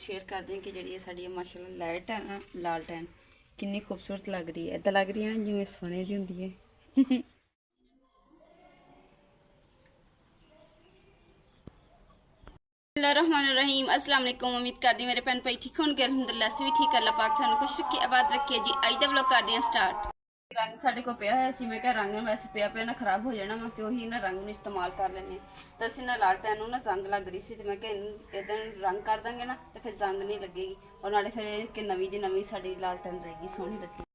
Share करते हैं कि जी साड़ी माशाल्लाह लाइट है ना लालटेन कितनी खूबसूरत लग रही है। इदा लग रही है ना जिवें सोने की होंदी है। रहीम अस्सलाम वालेकुम। उम्मीद करदी मेरे भैन भाई ठीक होंगे। अल्हम्दुलिल्लाह असीं भी ठीक। अल्लाह पाक सानू खुश रखे आबाद रखे जी। अज दा व्लॉग करदे हां स्टार्ट। रंग साडे को पिया है सी, मैं क्या रंग वैसे पिया पिया ना खराब हो जाना वा ते ओही ना रंग नूं इस्तेमाल कर लैने ते असीं ना लालटेन नूं ना जंग लग रही सी ते मैं क्या इहदे रंग कर देंगे ना तो फिर जंग नहीं लगेगी और नाले फिर कि नवीं दी नवीं साडी लालटेन रहेगी सोहनी लगेगी।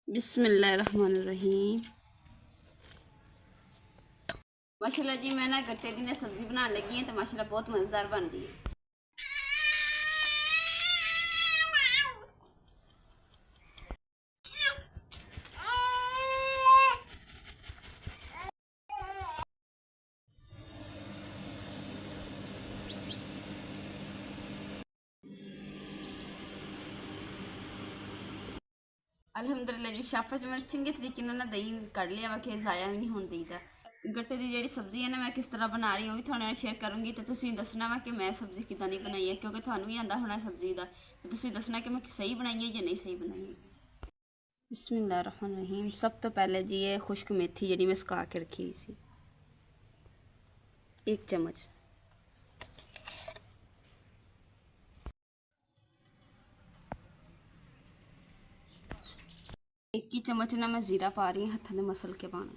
बिस्मिल्लाहिर्रहमानिर्रहीम। माशाल्लाह जी मैं ना गट्टे दी ना सब्जी बनाने लगी है तो माशाल्लाह बहुत मज़ेदार बन रही है। अल्हम्दुलिल्लाह जी शाफर च मैं चंगे तरीके ना दही कढ़ लिया वा कि ज़ाया भी नहीं होने देईदा। गट्टे की जी सब्जी है ना मैं किस तरह बना रही हूँ भी थोड़े शेयर करूँगी तो तुसीं दसना वा कि मैं सब्जी किदां दी बनाई है क्योंकि थानू भी आंदा होना सब्जी का तो तुसीं दसना कि मैं सही बनाई है या नहीं सही बनाई है। बिस्मिल्लाहिर्रहमानिर्रहीम। सब तो पहले जी ये खुश्क मेथी जी मैं सुका के रखी सी 1 चम्मच। एक ही चम्मच ना मैं जीरा पा रही हूँ हत्थों में मसल के पाना।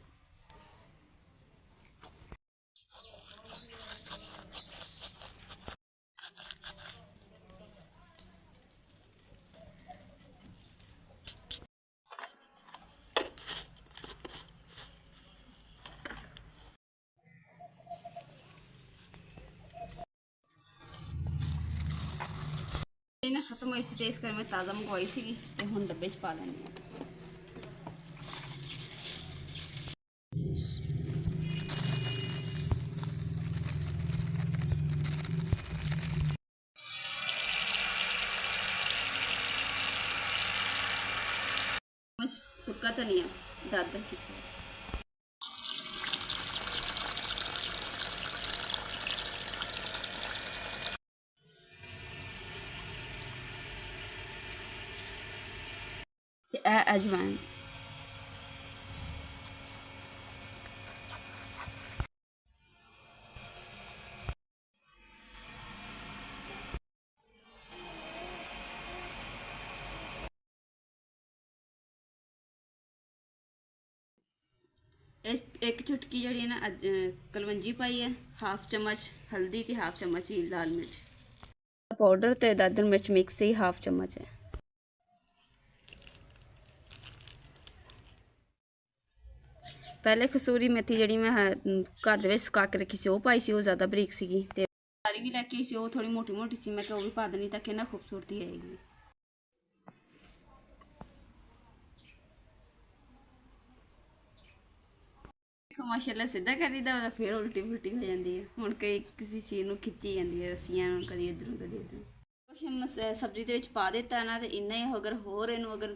ना खत्म हुई सी तो इस कर मैं ताज़ा मंगवाई सी ते हुण डब्बे च पा लैनी है। सुक्का धनिया दादर की अजवाइन। एक चुटकी जी ना कलवंजी पाई है, हाफ चम्मच हल्दी तो हाफ चम्मच ही लाल मिर्च पाउडर तो दादर मिर्च मिक्स ही हाफ चम्मच है। पहले कसूरी मेथी जी मैं घर सुका के रखी सी पाई सी, ज़्यादा बरीक सी सारी भी लैके सी थोड़ी मोटी मोटी सी मैं भी पा देनी ताकि ना खूबसूरती आएगी। माशाल्लाह सीधा करी दा फिर उल्टी पुल्टी हो जाती है। हुण कई किसी चीज़ में खिंची जाती है रस्सियां कभी इधरों कभी इधरों कुछ सब्जी के पा दिता ना तो इन्ना ही अगर होर इनू अगर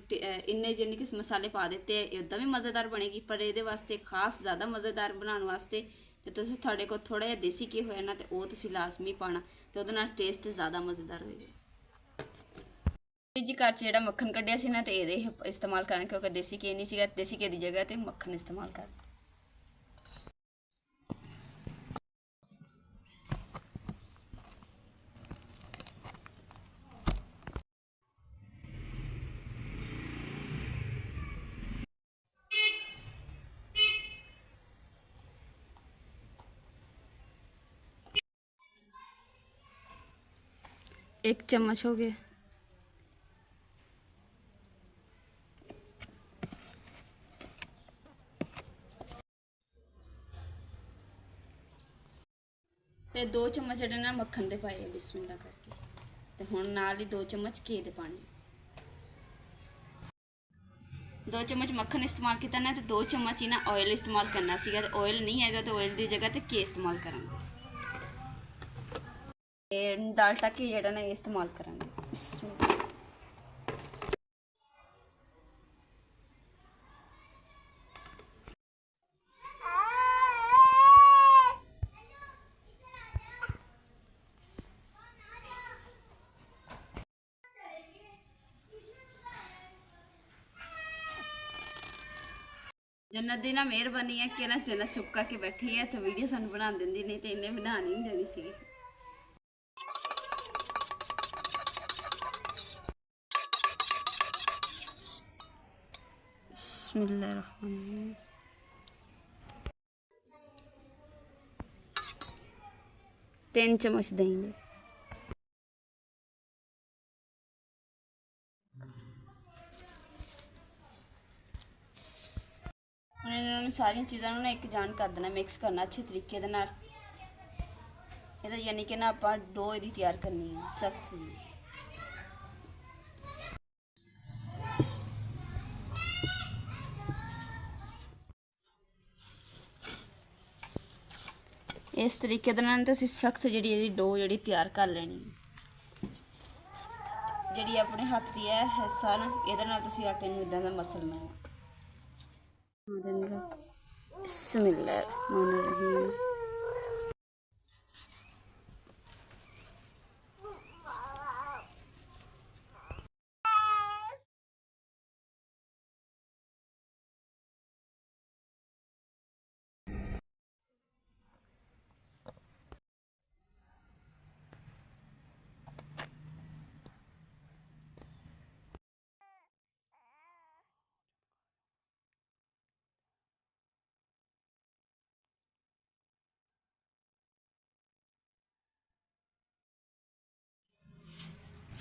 इन्ने जिन्ने किस मसाले पा दिते उदा भी मज़ेदार बनेगी पर ये वास्ते खास ज़्यादा मज़ेदार बनाने वास्ते तो थोड़े को थोड़ा जिहा देसी घी होया ना तो वह तुसीं लाजमी पाना तो उहदे नाल टेस्ट ज़्यादा मज़ेदार होएगा। जी घर च मक्खन कढ़िया सी ना तो ये इस्तेमाल करना क्योंकि देसी घी नहीं सीगा, देसी घी की जगह तो मक्खन इस्तेमाल कर। 1 चम्मच हो गया। ਤੇ 2 ਚਮਚ ਜਿਹੜੇ ਨਾ ਮੱਖਣ ਦੇ ਪਾਏ ਆ ਬਿਸਮਿਲ੍ਲਾ ਕਰਕੇ। ਤੇ ਹੁਣ ਨਾਲ ਹੀ 2 ਚਮਚ ਘੀ ਦੇ ਪਾਣੇ। 2 ਚਮਚ ਮੱਖਣ ਇਸਤੇਮਾਲ ਕੀਤਾ ਨਾ, ਤੇ 2 ਚਮਚ ਹੀ ਨਾ ਆਇਲ ਇਸਤੇਮਾਲ ਕਰਨਾ ਸੀਗਾ। ਤੇ ਆਇਲ ਨਹੀਂ ਹੈਗਾ ਤੇ ਆਇਲ ਦੀ ਜਗ੍ਹਾ ਤੇ ਘੀ ਇਸਤੇਮਾਲ ਕਰਾਂਗੇ। ਤੇ ਡਾਲਡਾ ਘੀ ਜਿਹੜਾ ਨਾ ਇਸਤੇਮਾਲ ਕਰਾਂਗੇ। ਬਿਸਮਿਲ੍ਲਾ। जन्नत दी ना मेहरबानी है कि ना जन्नत चुप करके बैठी है तो वीडियो सानू बना देंदी, नहीं तो इन्हें बनानी नहीं देनी सी। बिस्मिल्लाहिर्रहमानिर्रहीम। 3 चम्मच देंगे। ਹੁਣ ਇਹਨਾਂ ਨੂੰ ਸਾਰੀਆਂ ਚੀਜ਼ਾਂ ਨੂੰ ਨਾ ਇੱਕ ਜਾਨ ਕਰ ਦੇਣਾ, ਮਿਕਸ ਕਰਨਾ ਅੱਛੇ ਤਰੀਕੇ ਦੇ ਨਾਲ। ਇਹਦਾ ਯਾਨੀ ਕਿ ਨਾ ਆਪਾਂ ਡੋ ਇਹਦੀ ਤਿਆਰ ਕਰਨੀ ਹੈ ਸਖਤ ਜੀ। ਇਸ ਤਰੀਕੇ ਦੇ ਨਾਲ ਤੁਸੀਂ ਸਖਤ ਜਿਹੜੀ ਇਹਦੀ ਡੋ ਜਿਹੜੀ ਤਿਆਰ ਕਰ ਲੈਣੀ ਹੈ। ਜਿਹੜੀ ਆਪਣੇ ਹੱਥ ਦੀ ਹੈ ਹਿੱਸਾ ਨਾ ਇਹਦੇ ਨਾਲ ਤੁਸੀਂ ਆਟੇ ਨੂੰ ਇਦਾਂ ਦਾ ਮਸਲਣਾ ਹੈ। बिस्मिल्लाहिर्रहमानिर्रहीम।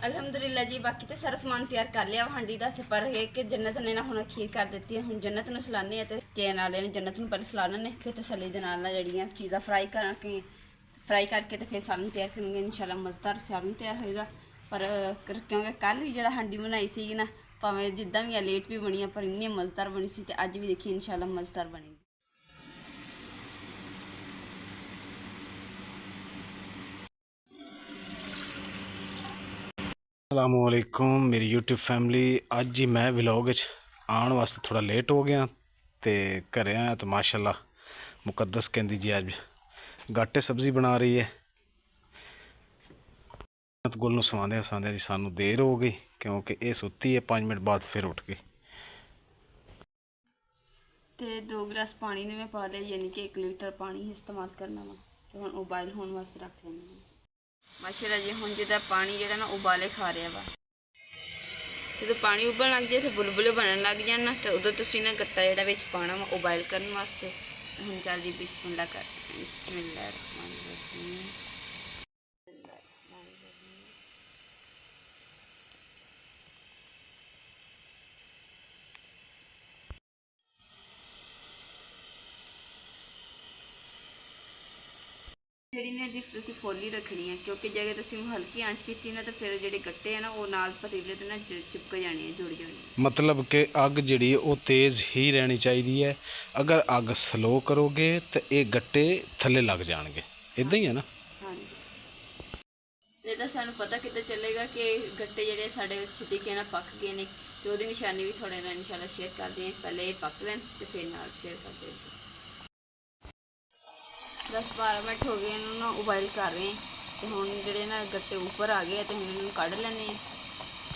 अल्हम्दुलिल्लाह जी, बाकी तो सारा समान तैयार कर लिया हांडी का। पर यह कि जन्नत ने ना हुण खीर कर दी है। हुण जन्नत नूं सलाने तो चैन वाले ने जन्नत नूं पहले सला लेने, फिर तसल्ली दे नाल जड़ियां चीज़ां फ्राई करके तो फिर सालन तैयार करेंगे। इंशाल्लाह मज़ेदार सालन तैयार होएगा। पर क्योंकि कल भी जो हांडी बनाई सी ना, भावें जिद्दां भी लेट भी बनी पर इन्नी मज़ेदार बनी सी, ते अज भी देखिए इंशाल्लाह मज़ेदार बनेगी। अस्सलामुअलैकुम मेरी यूट्यूब फैमिली। अज ही मैं व्लॉग आने वास्ते थोड़ा लेट हो गया तो घरे आया तो माशाल्लाह मुकद्दस कहती जी अज गाटे सब्ज़ी बना रही है। गुल नूं सवांदे सवांदे जी सानू देर हो गई क्योंकि ये सुत्ती है। 5 मिनट बाद फिर उठ गई। तो 2 गिलास पानी ने मैं पा लिया, यानी कि 1 लीटर पानी इस्तेमाल करना वा। तो हुण उबाइल होने वास्ते रख लेंगे माशाल्लाह जी। हुण जिदा पानी जिहड़ा ना उबाले खा रहा वा, जो पानी उबलण लग जाए तो बुलबुले बनन लग जाए तो उदों तुसीं ना गट्टा जिहड़ा विच पाना वा उबाइल करने वास्ते। हुण चल जी बिस्मिल्लाह कर। बिस्मिल्लाहिर्रहमानिर्रहीम। ਜਿਹੜੀ ਨੇ ਜੀ ਤੁਸੀਂ ਫੋਲੀ ਰੱਖਣੀ ਹੈ, ਕਿਉਂਕਿ ਜੇ ਤੁਸੀਂ ਹਲਕੀ ਆਂਚ ਕੀਤੀ ਨਾ ਤਾਂ ਫਿਰ ਜਿਹੜੇ ਗੱਟੇ ਆ ਨਾ ਉਹ ਨਾਲ ਪਤੀਲੇ ਤੇ ਨਾ ਚਿਪਕ ਜਾਣੇ ਆ, ਜੁੜ ਜਾਣੇ। मतलब कि अग जी वो तेज़ ही रहनी चाहिए है। अगर अग स्लो करोगे तो ये गट्टे थले लग जाएंगे। इदां ही है ना। हाँ जी, नहीं तो सानू पता कितना चलेगा कि गट्टे ਜਿਹੜੇ ਸਾਡੇ अच्छे तरीके ਨਾਲ पक गए ने। ਤੇ ਉਹਦੀ ਨਿਸ਼ਾਨੀ ਵੀ ਤੁਹਾਡੇ ਨਾਲ ਇਨਸ਼ਾਅੱਲਾ ਸ਼ੇਅਰ ਕਰਦੇ ਹਾਂ। ਪਹਿਲੇ ਇਹ ਪੱਕ ਲੈਣ ਤੇ ਫਿਰ ਨਾਲ ਸ਼ੇਅਰ ਕਰਦੇ ਹਾਂ। 10-12 ਮਿੰਟ ਹੋ ਗਏ ਇਹਨੂੰ ਨਾ ਉਬਾਈਲ ਕਰ ਰਹੇ। ਤੇ ਹੁਣ ਜਿਹੜੇ ਨਾ ਗੱਟੇ ਉੱਪਰ ਆ ਗਏ ਤੇ ਹੁਣ ਇਹਨੂੰ ਕੱਢ ਲੈਣੇ ਆ।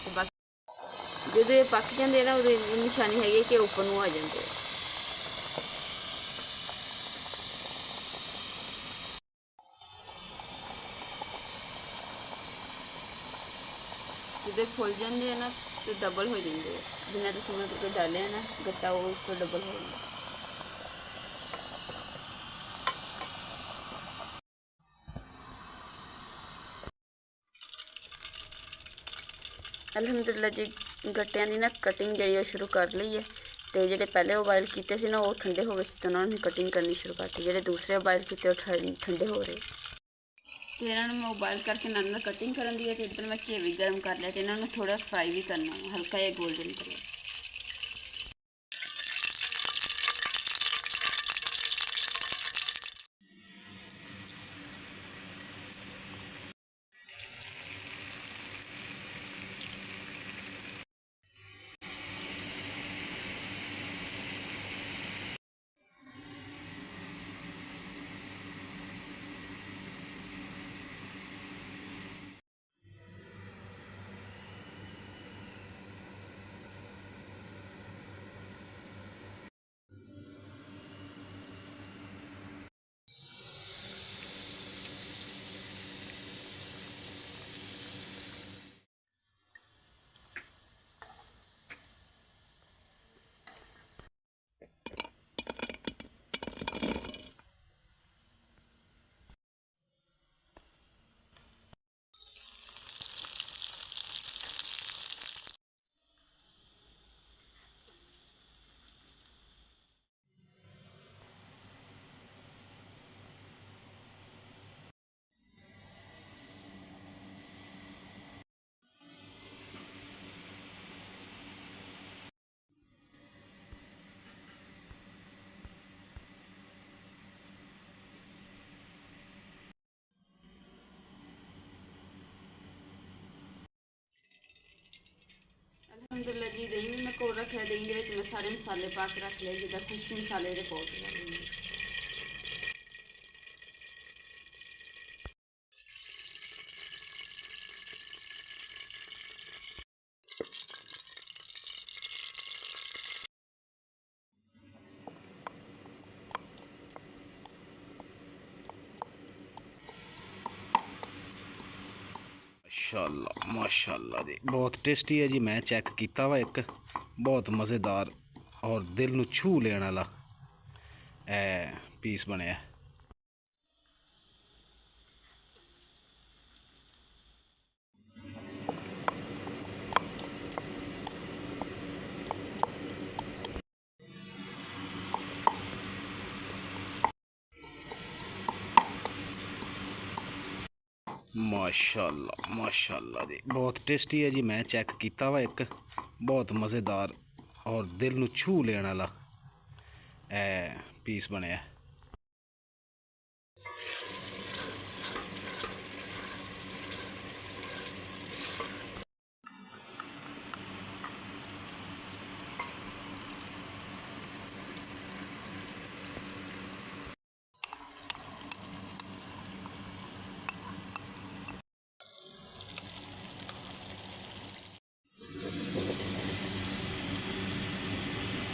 ਤੇ ਬਾਕੀ ਜਦੋਂ ਇਹ ਪੱਕ ਜਾਂਦੇ ਨਾ ਉਹਦੀ ਨਿਸ਼ਾਨੀ ਹੈਗੀ ਕਿ ਉੱਪਰ ਨੂੰ ਆ ਜਾਂਦੇ ਆ। ਜਦੋਂ ਫੁੱਲ ਜਾਂਦੇ ਆ ਨਾ ਤੇ ਡਬਲ ਹੋ ਜਾਂਦੇ ਆ। ਜਿੰਨਾ ਤੁਸੀਂ ਉਹਨਾਂ ਤੋਂ ਡਾਲਿਆ ਨਾ ਗੱਟਾ ਉਹ ਉਸ ਤੋਂ ਡਬਲ ਹੋ ਜਾਂਦਾ। ਅਲਹਮਦੁਲਿਲਾ ਜੀ ਗੱਟਿਆਂ ਦੀ ਨਾ ਕਟਿੰਗ ਜਿਹੜੀ ਉਹ ਸ਼ੁਰੂ ਕਰ ਲਈ ਹੈ। ਤੇ ਜਿਹੜੇ ਪਹਿਲੇ ਉਬਾਇਲ ਕੀਤੇ ਸੀ ਨਾ ਉਹ ਠੰਡੇ ਹੋ ਗਏ ਸੀ, ਤਾਂ ਉਹਨਾਂ ਨੂੰ ਕਟਿੰਗ ਕਰਨੀ ਸ਼ੁਰੂ ਕਰਤੀ। ਜਿਹੜੇ ਦੂਸਰੇ ਉਬਾਇਲ ਕੀਤੇ ਉਹ ਠੰਡੇ ਹੋ ਰਹੇ। ਤੇ ਇਹਨਾਂ ਨੂੰ ਮੈਂ ਉਬਾਇਲ ਕਰਕੇ ਨਾਲ ਕਟਿੰਗ ਕਰਨ ਦੀ ਹੈ। ਤੇ ਇੱਧਰ ਮੈਂ ਘੀ ਵੀ ਗਰਮ ਕਰ ਲਿਆ ਤੇ ਇਹਨਾਂ ਨੂੰ ਥੋੜਾ ਫਰਾਈ ਵੀ ਕਰਨਾ ਹੈ, ਹਲਕਾ ਜਿਹਾ ਗੋਲਡਨ ਕਲਰ। ਅਲਹਮਦੁਲਿਲਾ ਜੀ ਦਹੀਂ ਵੀ ਮੈਂ ਕੋਲ ਰੱਖਿਆ। ਦਹੀਂ ਦੇ ਵਿੱਚ ਮੈਂ ਸਾਰੇ ਮਸਾਲੇ ਪਾ ਕੇ ਰੱਖ ਲਏ, ਜਿੱਦਾਂ ਖੁਸ਼ਬੂ ਮਸਾਲੇ ਦੇ ਪਾਊਡਰ ਵਾਲੇ। ਮਾਸ਼ਾਅੱਲਾ ਮਾਸ਼ਾਅੱਲਾ ਜੀ, ਬਹੁਤ ਟੇਸਟੀ ਹੈ ਜੀ। ਮੈਂ ਚੈੱਕ ਕੀਤਾ ਵਾ, ਇੱਕ ਬਹੁਤ ਮਜ਼ੇਦਾਰ ਔਰ ਦਿਲ ਨੂੰ ਛੂਹ ਲੈਣ ਵਾਲਾ ਇਹ ਪੀਸ ਬਣਿਆ। ਮਾਸ਼ਾਅੱਲਾ ਮਾਸ਼ਾਅੱਲਾ ਜੀ, ਬਹੁਤ ਟੇਸਟੀ ਹੈ ਜੀ। ਮੈਂ ਚੈੱਕ ਕੀਤਾ ਵਾ, ਇੱਕ ਬਹੁਤ ਮਜ਼ੇਦਾਰ ਔਰ ਦਿਲ ਨੂੰ ਛੂਹ ਲੈਣ ਵਾਲਾ ਇਹ ਪੀਸ ਬਣਿਆ।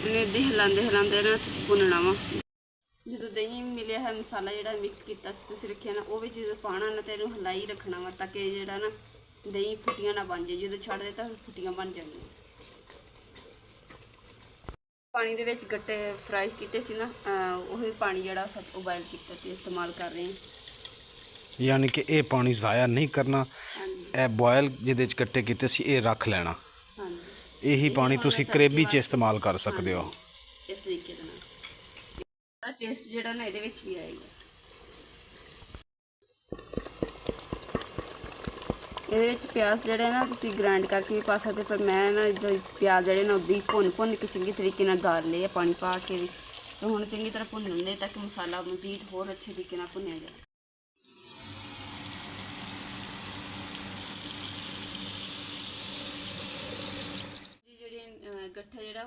ਇਹਨੂੰ ਇੱਦਾਂ ਹਿਲਾਉਂਦੇ ਹਿਲਾਉਂਦੇ ਨਾ ਤੁਸੀਂ ਭੁੰਨਣਾ ਵਾ। ਜਦੋਂ ਦਹੀਂ ਮਿਲਿਆ ਹੈ, ਮਸਾਲਾ ਜਿਹੜਾ ਮਿਕਸ ਕੀਤਾ ਸੀ ਤੁਸੀਂ ਰੱਖਿਆ ਨਾ, ਉਹ ਵਿੱਚ ਜਦੋਂ ਪਾਉਣਾ ਨਾ ਤਾਂ ਇਹਨੂੰ ਹਿਲਾਈ ਰੱਖਣਾ ਵਾ, ਤਾਂ ਕਿ ਜਿਹੜਾ ਨਾ ਦਹੀਂ ਫੁੱਟੀਆਂ ਨਾ ਬਣ ਜਾਏ। ਜਦੋਂ ਛੱਡ ਦੇ ਤਾਂ ਫੁੱਟੀਆਂ ਬਣ ਜਾਣਗੀਆਂ। ਪਾਣੀ ਦੇ ਵਿੱਚ ਗੱਟੇ ਫਰਾਈ ਕੀਤੇ ਸੀ ਨਾ, ਉਹੀ ਪਾਣੀ ਜਿਹੜਾ ਸਭ ਉਬਾਇਲ ਕੀਤਾ ਸੀ ਇਸਤੇਮਾਲ ਕਰ ਰਹੇ ਹਾਂ। ਯਾਨੀ ਕਿ ਇਹ ਪਾਣੀ ਜ਼ਾਇਆ ਨਹੀਂ ਕਰਨਾ। ਇਹ ਬੋਇਲ ਜਿਹਦੇ 'ਚ ਗੱਟੇ ਕੀਤੇ ਸੀ ਇਹ ਰੱਖ ਲੈਣਾ। ਇਹੀ ਪਾਣੀ ਤੁਸੀਂ ਕਰੇਬੀ 'ਚ ਇਸਤੇਮਾਲ ਕਰ ਸਕਦੇ ਹੋ। ਇਸ ਤਰੀਕੇ ਦੇ ਨਾਲ ਟੇਸਟ ਜਿਹੜਾ ਨਾ ਇਹਦੇ ਵਿੱਚ ਵੀ ਆਏਗਾ। ਇਹਦੇ ਵਿੱਚ ਪਿਆਜ਼ ਜਿਹੜੇ ਨਾ ਤੁਸੀਂ ਗ੍ਰਾਈਂਡ ਕਰਕੇ ਵੀ ਪਾ ਸਕਦੇ, ਪਰ ਮੈਂ ਨਾ ਪਿਆਜ਼ ਜਿਹੜੇ ਨਾ ਉੱਦਾਂ ਹੀ ਭੁੰਨ ਕੇ ਚੰਗੀ ਤਰੀਕੇ ਨਾਲ ਗਾਲ ਲਏ ਆ ਪਾਣੀ ਪਾ ਕੇ ਵੀ। ਤੇ ਹੁਣ ਚੰਗੀ ਤਰ੍ਹਾਂ ਭੁੰਨ ਲੈਂਦੇ ਤਾਂ ਕਿ ਮਸਾਲਾ ਮਜ਼ੀਦ ਹੋਰ ਅੱਛੇ ਤਰੀਕੇ ਨਾਲ ਭੁੰਨਿਆ ਜਾਏ। ਗੱਠਾ ਜਿਹੜਾ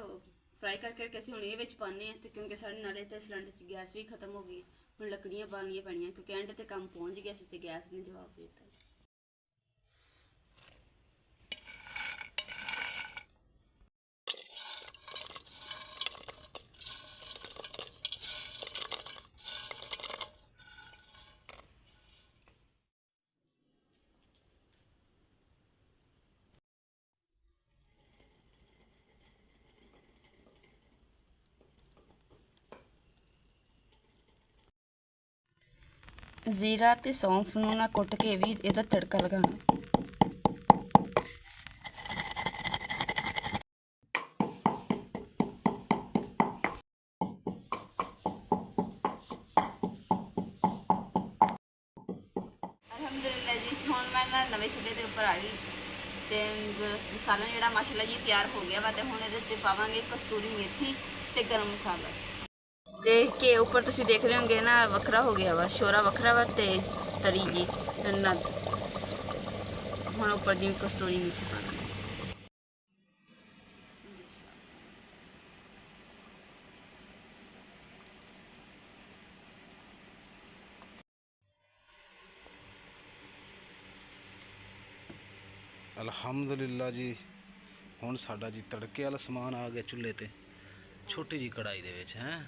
ਫਰਾਈ ਕਰਕੇ ਰੱਖਿਆ ਸੀ, ਹੁਣ ਇਹ ਵਿੱਚ ਪਾਉਂਦੇ ਹਾਂ। ਤੇ ਕਿਉਂਕਿ ਸਾਡੇ ਨਾਲੇ ਤੇ ਸਿਲੰਡਰ 'ਚ ਗੈਸ ਵੀ ਖਤਮ ਹੋ ਗਈ, ਹੁਣ ਲੱਕੜੀਆਂ ਬਾਲਣੀਆਂ ਪੈਣੀਆਂ, ਕਿਉਂਕਿ ਐਂਡ ਤੇ ਕੰਮ ਪਹੁੰਚ ਗਿਆ ਸੀ ਤੇ ਗੈਸ ਨੇ ਜਵਾਬ ਦੇ ਦਿੱਤਾ। ਜ਼ੀਰਾ ਤੇ ਸੌਂਫ ਨੂੰ ਨਾ ਕੁੱਟ ਕੇ ਵੀ ਇਹਦਾ ਤੜਕਾ ਲਗਾਉਣਾ। ਮੈਂ ਨਵੇਂ ਚੁੱਲ੍ਹੇ ਦੇ ਉੱਪਰ ਆ ਗਈ ਤੇ ਮਸਾਲਾ ਜਿਹੜਾ ਮਾਸ਼ਾਅੱਲਾ ਜੀ ਤਿਆਰ ਹੋ ਗਿਆ ਵਾ ਤੇ ਹੁਣ ਇਹਦੇ 'ਚ ਪਾਵਾਂਗੇ ਕਸਤੂਰੀ ਮੇਥੀ ਤੇ ਗਰਮ ਮਸਾਲਾ। ਦੇਖ ਕੇ ਉੱਪਰ ਤੁਸੀਂ ਦੇਖ ਰਹੇ ਹੋਗੇ ਨਾ ਵੱਖਰਾ ਹੋ ਗਿਆ ਵਾ, ਸ਼ੋਰਾ ਵੱਖਰਾ ਵਾ ਤੇ ਤਰੀ ਜੀ ਨਾ। ਹੁਣ ਉੱਪਰ ਜਿਵੇਂ ਕਸਤੂਰੀ ਮੇਥੀ ਪਾ ਦਾਂਗੇ। ਅਲਹਮਦੁਲਿਲਾ ਜੀ, ਹੁਣ ਸਾਡਾ ਜੀ ਤੜਕੇ ਵਾਲਾ ਸਮਾਨ ਆ ਗਿਆ ਚੁੱਲ੍ਹੇ ਤੇ, ਛੋਟੀ ਜੀ ਕੜਾਈ ਦੇ ਵਿੱਚ ਹੈ।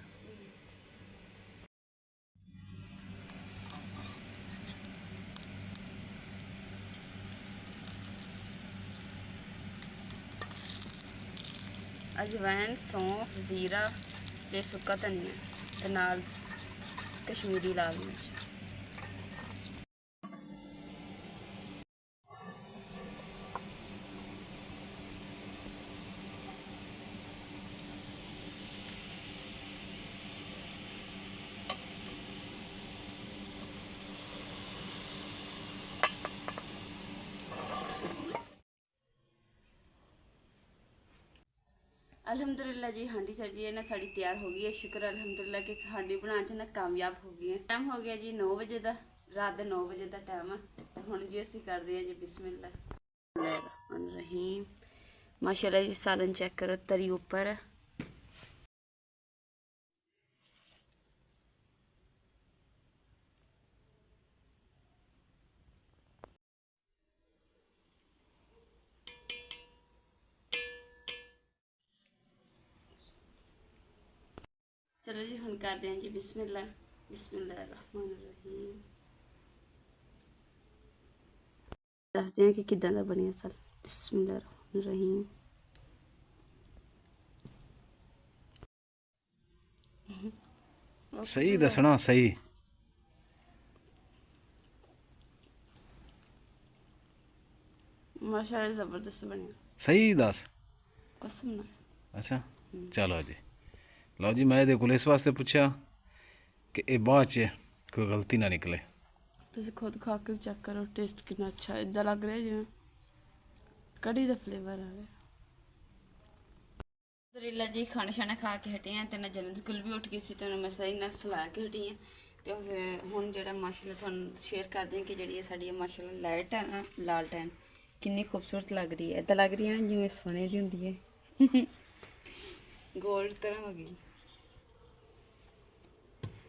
ਅਜਵਾਇਨ, ਸੌਂਫ, ਜ਼ੀਰਾ ਤੇ ਸੁੱਕਾ ਧਨੀਆ ਤੇ ਨਾਲ ਕਸ਼ਮੀਰੀ ਲਾਲ ਮਿਰਚ। ਅਲਹਮਦੁਲਿਲਾ ਜੀ, ਹਾਂਡੀ ਸਬਜ਼ੀ ਇਹ ਨਾ ਸਾਡੀ ਤਿਆਰ ਹੋ ਗਈ ਹੈ। ਸ਼ੁਕਰ ਅਲਹਮਦੁਲਿਲਾ ਕਿ ਹਾਂਡੀ ਬਣਾਉਣ 'ਚ ਨਾ ਕਾਮਯਾਬ ਹੋ ਗਈ ਹੈ। ਟਾਈਮ ਹੋ ਗਿਆ ਜੀ 9 ਵਜੇ ਦਾ, ਰਾਤ ਦੇ 9 ਵਜੇ ਦਾ ਟਾਈਮ ਆ। ਤੇ ਹੁਣ ਜੀ ਅਸੀਂ ਕਰਦੇ ਹਾਂ ਜੀ ਬਿਸਮਿਲ੍ਲਾ ਰਹਿਮਾਨ ਰਹੀਮ। ਮਾਸ਼ਾਅੱਲਾ ਜੀ, ਸਾਲਨ ਚੈੱਕ ਕਰੋ, ਤਰੀ ਉੱਪਰ ਹੈ। चलो जी हम करते हैं जी बिस्मिल्लाह बिस्मिल्लाहिर्रहमानिर्रहीम। दसते हैं कि किदां दा बनिया सल। बिस्मिल्लाहिर्रहमानिर्रहीम। सही दसना, सही माशाअल्लाह ज़बरदस्त बनिया, सही दस कसम ना। अच्छा चलो जी, लो जी, मैं ਇਹਦੇ ਕੋਲ ਇਸ ਵਾਸਤੇ ਪੁੱਛਿਆ ਕਿ ਇਹ ਬਾਅਦ 'ਚ ਕੋਈ ਗਲਤੀ ਨਾ ਨਿਕਲੇ। ਤੁਸੀਂ ਖੁਦ ਖਾ ਕੇ ਚੈੱਕ ਕਰੋ, ਟੇਸਟ ਕਿੰਨਾ ਅੱਛਾ ਇਦਾਂ ਲੱਗ ਰਿਹਾ ਜਿਵੇਂ ਕੜੀ ਦਾ ਫਲੇਵਰ ਆ ਰਿਹਾ। ਅਲਹਮਦੁਲਿਲਾ ਜੀ, ਖਾਣਾ ਛਾਣਾ ਖਾ ਕੇ ਹਟੇ ਆ ਤੇ ਨਾ ਜਨਤ ਗੁਲ ਵੀ ਉੱਠ ਗਈ ਸੀ ਤੇ ਮੈਂ ਸਹੀ ਨਾਲ ਸਲਾ ਕੇ ਹਟੀ ਆ। ਤੇ ਹੁਣ ਜਿਹੜਾ ਮਾਸ਼ਾਅੱਲਾ ਤੁਹਾਨੂੰ ਸ਼ੇਅਰ ਕਰਦੇ ਹਾਂ ਕਿ ਜਿਹੜੀ ਸਾਡੀ ਮਾਸ਼ਾਅੱਲਾ ਲਾਈਟ ਹੈ ਨਾ, ਲਾਲਟੈਨ ਕਿੰਨੀ ਖੂਬਸੂਰਤ ਲੱਗ ਰਹੀ ਹੈ। ਇਦਾਂ ਲੱਗ ਰਹੀ ਹੈ ਨਾ ਜਿਵੇਂ ਸੋਨੇ ਦੀ ਹੁੰਦੀ ਹੈ, ਗੋਲਡ ਤਰ੍ਹਾਂ ਹੋ ਗਈ।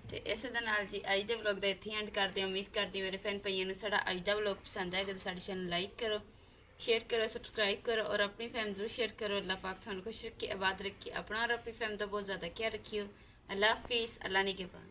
ਤੇ ਇਸੇ ਦੇ ਨਾਲ ਜੀ ਅੱਜ ਦੇ ਵਲੌਗ ਦਾ ਇੱਥੇ ਐਂਡ ਕਰਦੇ ਹਾਂ। ਉਮੀਦ ਕਰਦੀ ਮੇਰੇ ਭੈਣ ਭਾਈਆਂ ਨੂੰ ਸਾਡਾ ਅੱਜ ਦਾ ਵਲੌਗ ਪਸੰਦ ਆਏਗਾ ਤਾਂ ਸਾਡੇ ਚੈਨਲ ਲਾਈਕ ਕਰੋ, शेयर करो, सब्सक्राइब करो और अपनी फैमिली जरूर शेयर करो। अल्लाह पाक थानू खुश रखे, आबाद रखे, अपना और अपनी फैमिली का बहुत ज़्यादा ख्याल रखियो। अल्लाह हाफिज़, अल्लाह ने के बाद।